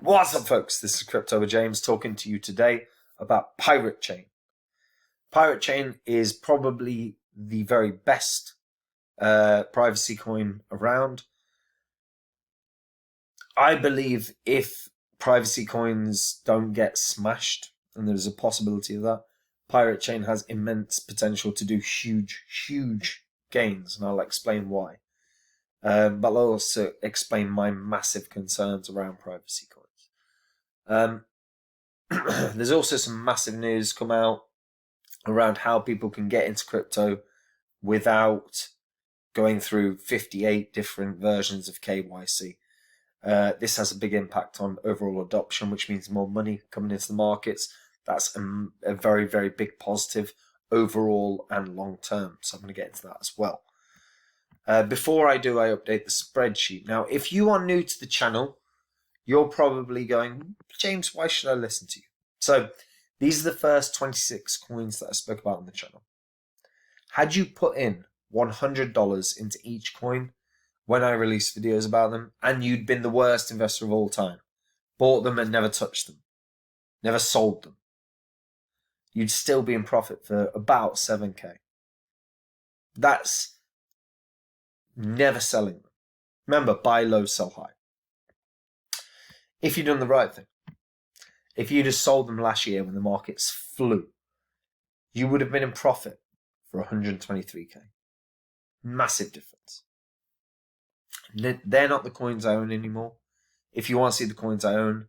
What's up, folks? This is Crypto with James talking to you today about Pirate Chain. Pirate Chain is probably the very best privacy coin around. I believe if privacy coins don't get smashed, and there's a possibility of that, Pirate Chain has immense potential to do huge gains, and I'll explain why. But I'll also explain my massive concerns around privacy coins. There's also some massive news come out around how people can get into crypto without going through 58 different versions of KYC. This has a big impact on overall adoption, which means more money coming into the markets. That's a very big positive overall and long term. So I'm going to get into that as well. Before I do, I update the spreadsheet. Now, if you are new to the channel, you're probably going, James, why should I listen to you? So these are the first 26 coins that I spoke about on the channel. Had you put in $100 into each coin when I released videos about them, and you'd been the worst investor of all time, bought them and never touched them, never sold them, you'd still be in profit for about 7K. That's never selling them. Remember, buy low, sell high. If you'd done the right thing, if you'd have sold them last year when the markets flew, you would have been in profit for 123K. Massive difference. They're not the coins I own anymore. If you want to see the coins I own,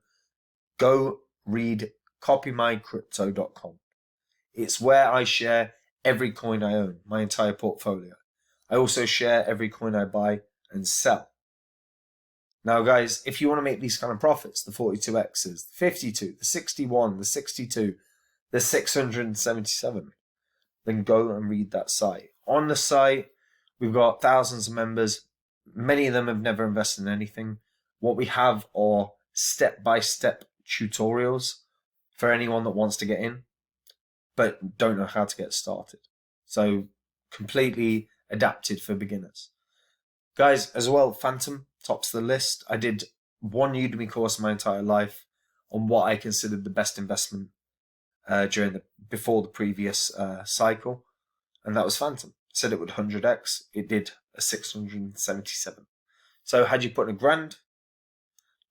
go read copymycrypto.com. It's where I share every coin I own, my entire portfolio. I also share every coin I buy and sell. Now, guys, if you want to make these kind of profits, the 42Xs, the 52, the 61, the 62, the 677, then go and read that site. On the site, we've got thousands of members. Many of them have never invested in anything. What we have are step-by-step tutorials for anyone that wants to get in, but don't know how to get started. So completely adapted for beginners. Guys, as well, Phantom tops the list. I did one Udemy course my entire life on what I considered the best investment before the previous cycle, and that was Phantom. I said it would 100x. It did a 677. So had you put in $1,000,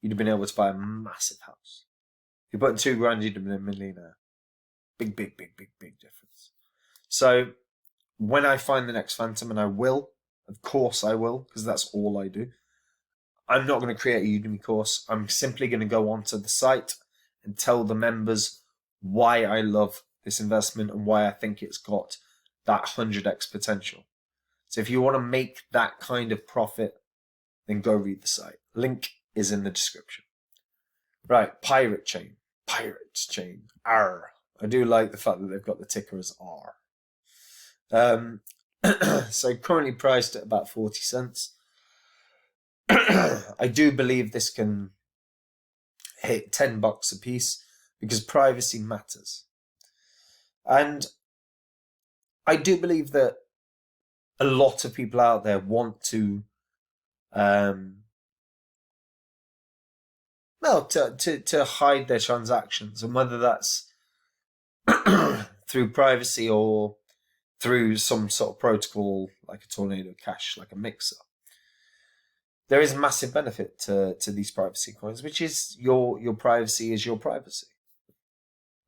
you'd have been able to buy a massive house. If you put in $2,000, you'd have been a millionaire. Big difference. So when I find the next Phantom, and I will, of course I will, because that's all I do, I'm not going to create a Udemy course. I'm simply going to go onto the site and tell the members why I love this investment and why I think it's got that 100x potential. So if you want to make that kind of profit, then go read the site. Link is in the description. Right, Pirate Chain. Pirate Chain. ARRR. I do like the fact that they've got the ticker as R. So currently priced at about 40 cents. I do believe this can hit $10 a piece because privacy matters. And I do believe that a lot of people out there want to to hide their transactions, and whether that's through privacy or through some sort of protocol like a Tornado Cash, like a mixer. There is a massive benefit to these privacy coins, which is your privacy is your privacy.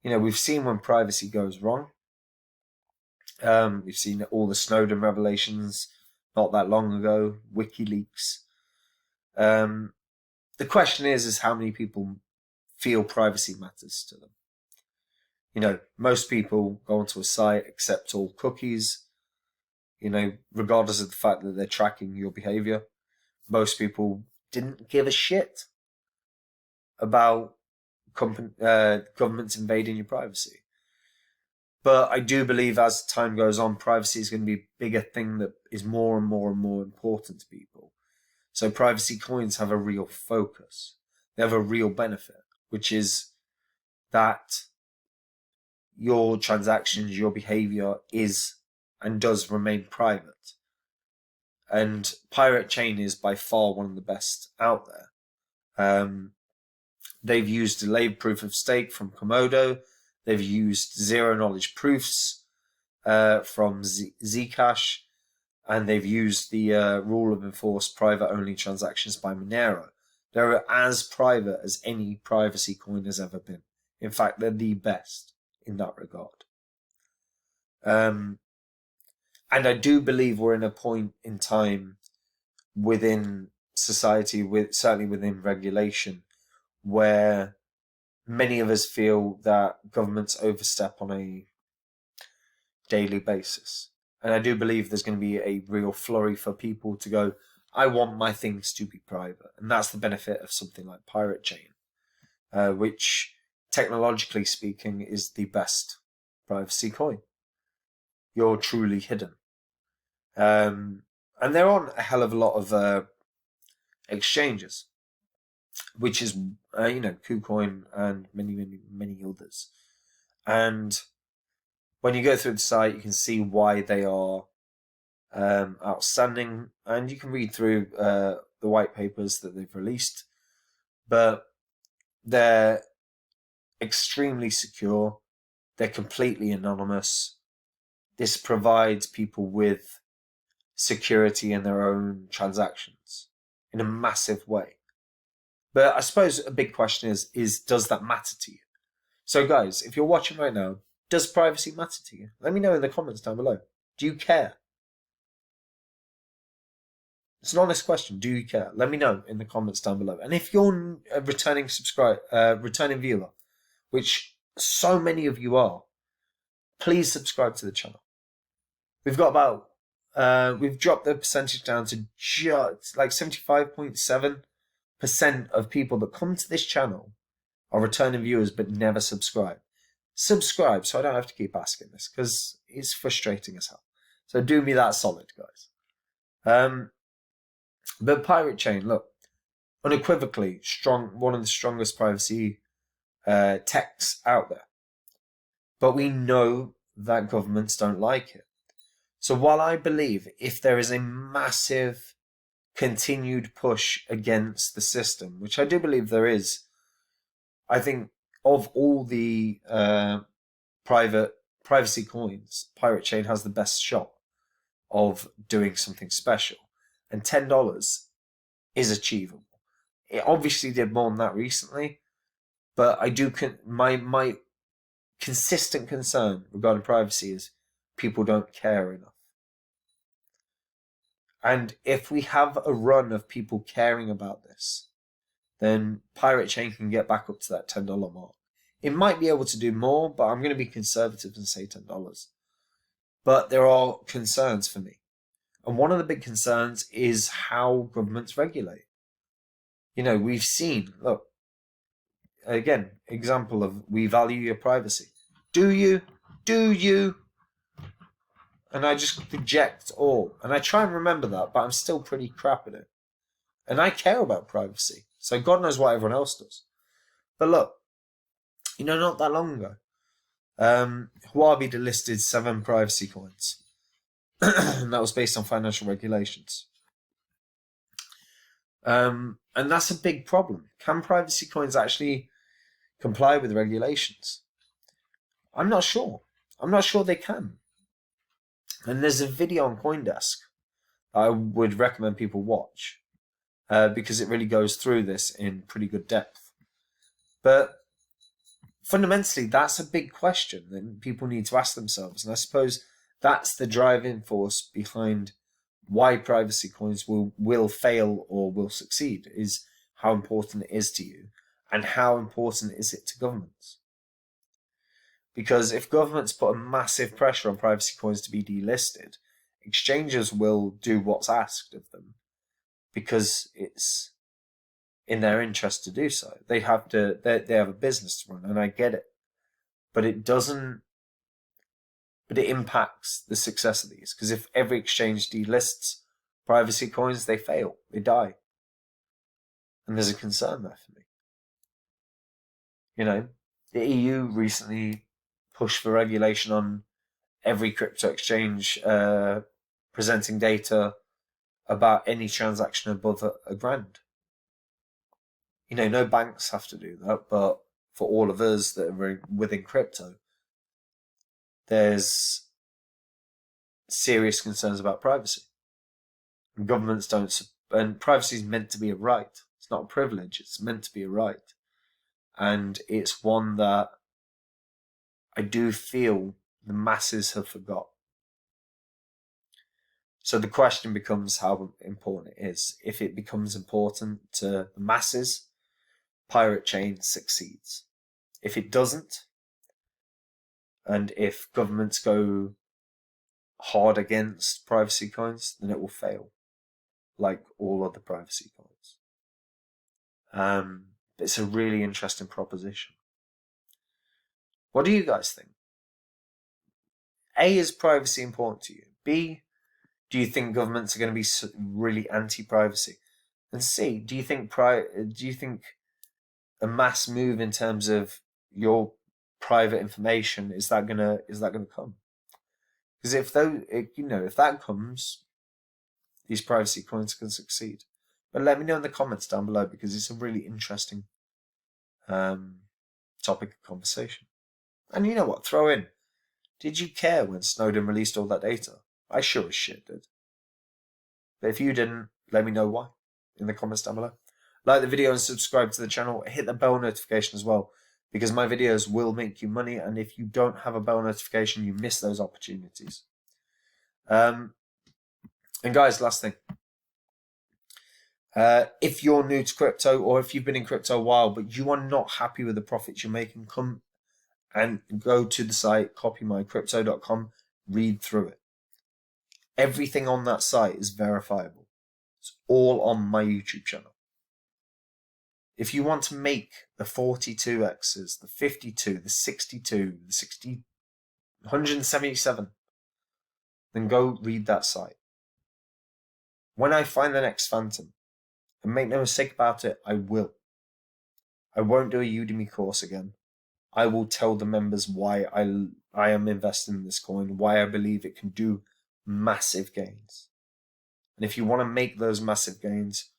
You know, we've seen when privacy goes wrong. We've seen all the Snowden revelations not that long ago, WikiLeaks. The question is how many people feel privacy matters to them. You know, most people go onto a site, accept all cookies, you know, regardless of the fact that they're tracking your behavior. Most people didn't give a shit about governments invading your privacy. But I do believe as time goes on, privacy is going to be a bigger thing that is more and more important to people. So privacy coins have a real focus. They have a real benefit, which is that your transactions, your behavior is and does remain private. And Pirate Chain is by far one of the best out there. They've used delayed proof of stake from Komodo. They've used zero knowledge proofs from Zcash. And they've used the rule of enforced private-only transactions by Monero. They're as private as any privacy coin has ever been. In fact, they're the best in that regard. And I do believe we're in a point in time within society, certainly within regulation, where many of us feel that governments overstep on a daily basis. And I do believe there's going to be a real flurry for people to go, I want my things to be private. And that's the benefit of something like Pirate Chain, which, technologically speaking, is the best privacy coin. You're truly hidden. And they're on a hell of a lot of exchanges, which is, KuCoin and many others. And when you go through the site, you can see why they are outstanding, and you can read through the white papers that they've released. But they're extremely secure. They're completely anonymous. This provides people with security in their own transactions in a massive way. But I suppose a big question is does that matter to you? So guys, if you're watching right now, does privacy matter to you? Let me know in the comments down below. Do you care? It's an honest question. Do you care? Let me know in the comments down below. And if you're a returning viewer, which so many of you are, please subscribe to the channel. We've got about we've dropped the percentage down to just like 75.7% of people that come to this channel are returning viewers but never subscribe. Subscribe so I don't have to keep asking this, because it's frustrating as hell. So do me that solid, guys. But Pirate Chain, look, unequivocally strong, one of the strongest privacy techs out there. But we know that governments don't like it. So while I believe if there is a massive continued push against the system, which I do believe there is, I think of all the privacy coins, Pirate Chain has the best shot of doing something special. And $10 is achievable. It obviously did more than that recently, but I do my consistent concern regarding privacy is people don't care enough. And if we have a run of people caring about this, then Pirate Chain can get back up to that $10 mark. It might be able to do more, but I'm going to be conservative and say $10. But there are concerns for me. And one of the big concerns is how governments regulate. You know, we've seen, look, again, example of we value your privacy. Do you? Do you? And I just reject all. And I try and remember that, but I'm still pretty crap at it. And I care about privacy. So God knows what everyone else does. But look, not that long ago, Huobi delisted 7 privacy coins. And that was based on financial regulations. And that's a big problem. Can privacy coins actually comply with regulations? I'm not sure. I'm not sure they can. And there's a video on CoinDesk I would recommend people watch, because it really goes through this in pretty good depth. But fundamentally, that's a big question that people need to ask themselves. And I suppose that's the driving force behind why privacy coins will fail or will succeed, is how important it is to you and how important is it to governments. Because if governments put a massive pressure on privacy coins to be delisted, exchanges will do what's asked of them because it's in their interest to do so. They have a business to run, and I get it. But it impacts the success of these, because if every exchange delists privacy coins, they fail, they die. And there's a concern there for me. The EU recently pushed for regulation on every crypto exchange presenting data about any transaction above a grand. No banks have to do that, but for all of us that are within crypto, there's serious concerns about privacy. And governments don't, and privacy is meant to be a right. It's not a privilege. It's meant to be a right. And it's one that I do feel the masses have forgot. So the question becomes how important it is. If it becomes important to the masses, Pirate Chain succeeds. If it doesn't, and if governments go hard against privacy coins, then it will fail, like all other privacy coins. It's a really interesting proposition. What do you guys think? A, is privacy important to you? B, do you think governments are going to be really anti-privacy? And C, do you think a mass move in terms of your private information is that gonna come? Because if that comes, these privacy coins can succeed. But let me know in the comments down below, because it's a really interesting topic of conversation. And you know what? Throw in, did you care when Snowden released all that data? I sure as shit did. But if you didn't, let me know why in the comments down below. Like the video and subscribe to the channel. Hit the bell notification as well, because my videos will make you money, and if you don't have a bell notification, you miss those opportunities. And guys, last thing. If you're new to crypto, or if you've been in crypto a while, but you are not happy with the profits you're making, come and go to the site, copymycrypto.com, read through it. Everything on that site is verifiable. It's all on my YouTube channel. If you want to make the 42x's, the 52, the 62, the 60, 177, then go read that site. When I find the next Phantom, and make no mistake about it, I will. I won't do a Udemy course again. I will tell the members why I am investing in this coin, why I believe it can do massive gains. And if you want to make those massive gains,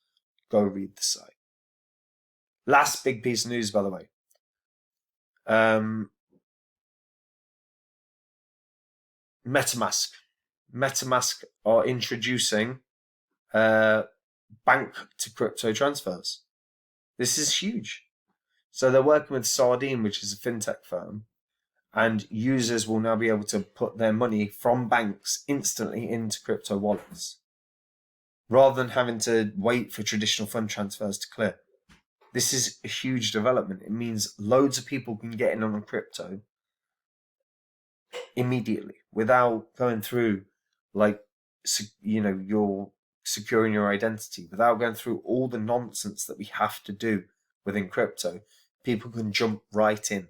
go read the site. Last big piece of news, by the way. MetaMask. MetaMask are introducing bank to crypto transfers. This is huge. So they're working with Sardine, which is a fintech firm, and users will now be able to put their money from banks instantly into crypto wallets, rather than having to wait for traditional fund transfers to clear. This is a huge development. It means loads of people can get in on crypto immediately without going through, you're securing your identity, without going through all the nonsense that we have to do within crypto. People can jump right in.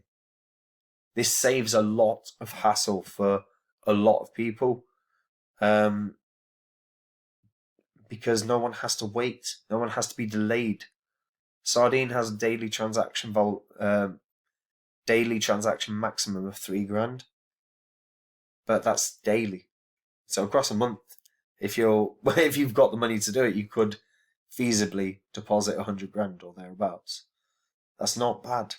This saves a lot of hassle for a lot of people, because no one has to wait. No one has to be delayed. Sardine has a daily transaction maximum of 3 grand, but that's daily. So across a month, if you've got the money to do it, you could feasibly deposit 100 grand or thereabouts. That's not bad.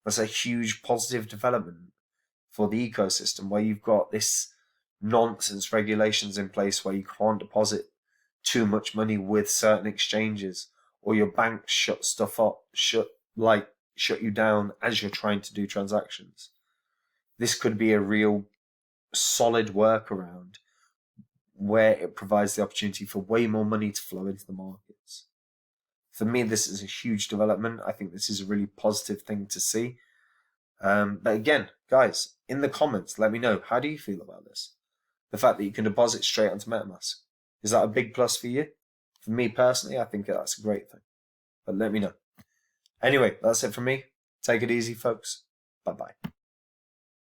That's a huge positive development for the ecosystem, where you've got this nonsense regulations in place where you can't deposit too much money with certain exchanges, or your bank shut you down as you're trying to do transactions. This could be a real solid workaround where it provides the opportunity for way more money to flow into the markets. For me, this is a huge development. I think this is a really positive thing to see. But again, guys, in the comments, let me know, how do you feel about this? The fact that you can deposit straight onto MetaMask. Is that a big plus for you? For me personally, I think that's a great thing. But let me know. Anyway, that's it from me. Take it easy, folks. Bye-bye.